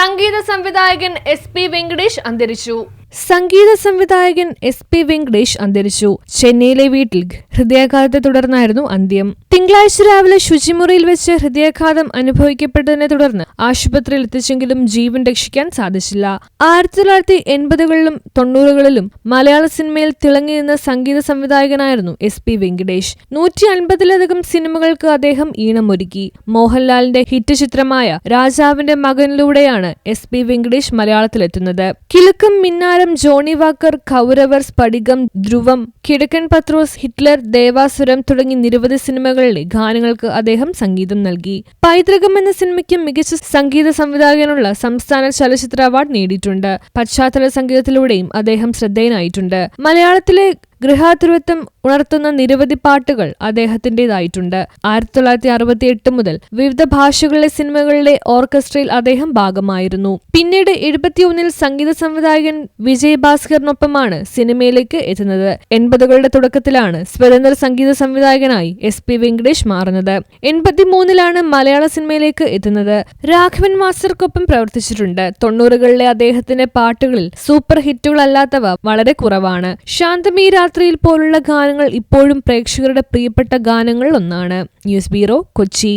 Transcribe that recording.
സംഗീത സംവിധായകൻ SP വെങ്കടേഷ് അന്തരിച്ചു. സംഗീത സംവിധായകൻ SP വെങ്കടേഷ് അന്തരിച്ചു. ചെന്നൈയിലെ വീട്ടിൽ ഹൃദയാഘാതത്തെ തുടർന്നായിരുന്നു അന്ത്യം. തിങ്കളാഴ്ച രാവിലെ ശുചിമുറിയിൽ വെച്ച് ഹൃദയാഘാതം അനുഭവിക്കപ്പെട്ടതിനെ തുടർന്ന് ആശുപത്രിയിൽ എത്തിച്ചെങ്കിലും ജീവൻ രക്ഷിക്കാൻ സാധിച്ചില്ല. 1980കളിലും 90കളിലും മലയാള സിനിമയിൽ തിളങ്ങി നിന്ന സംഗീത സംവിധായകനായിരുന്നു SP വെങ്കടേഷ്. 150ലധികം സിനിമകൾക്ക് അദ്ദേഹം ഈണമൊരുക്കി. മോഹൻലാലിന്റെ ഹിറ്റ് ചിത്രമായ രാജാവിന്റെ മകനിലൂടെയാണ് SP വെങ്കടേഷ് മലയാളത്തിലെത്തുന്നത്. കിലുക്കം, മിന്നാരം, ജോണി വാക്കർ, കൗരവർ, സ്ഫടികം, ധ്രുവം, കിഴക്കൻ പത്രോസ്, ഹിറ്റ്ലർ, ദേവാസുരം തുടങ്ങി നിരവധി സിനിമകളിലെ ഗാനങ്ങൾക്ക് അദ്ദേഹം സംഗീതം നൽകി. പൈതൃകം എന്ന സിനിമയ്ക്ക് മികച്ച സംഗീത സംവിധായകനുള്ള സംസ്ഥാന ചലച്ചിത്ര അവാർഡ് നേടിയിട്ടുണ്ട്. പശ്ചാത്തല സംഗീതത്തിലൂടെയും അദ്ദേഹം ശ്രദ്ധേയനായിട്ടുണ്ട്. മലയാളത്തിലെ ഗൃഹാതുരത്വം ഉണർത്തുന്ന നിരവധി പാട്ടുകൾ അദ്ദേഹത്തിന്റേതായിട്ടുണ്ട്. 1968 മുതൽ വിവിധ ഭാഷകളിലെ സിനിമകളിലെ ഓർക്കസ്ട്രയിൽ അദ്ദേഹം ഭാഗമായിരുന്നു. പിന്നീട് 71-ൽ സംഗീത സംവിധായകൻ വിജയ് ഭാസ്കറിനൊപ്പമാണ് സിനിമയിലേക്ക് എത്തുന്നത്. 80കളുടെ തുടക്കത്തിലാണ് സ്വതന്ത്ര സംഗീത സംവിധായകനായി SP വെങ്കടേഷ് മാറുന്നത്. 83-ലാണ് മലയാള സിനിമയിലേക്ക് എത്തുന്നത്. രാഘവൻ മാസ്റ്റർക്കൊപ്പം പ്രവർത്തിച്ചിട്ടുണ്ട്. 90കളിലെ അദ്ദേഹത്തിന്റെ പാട്ടുകളിൽ സൂപ്പർ ഹിറ്റുകളല്ലാത്തവ വളരെ കുറവാണ്. ശാന്തമീ രാത്രിയിൽ പോലുള്ള ഗാനങ്ങൾ ഇപ്പോഴും പ്രേക്ഷകരുടെ പ്രിയപ്പെട്ട ഗാനങ്ങളിൽ ഒന്നാണ്. News bureau, Kochi.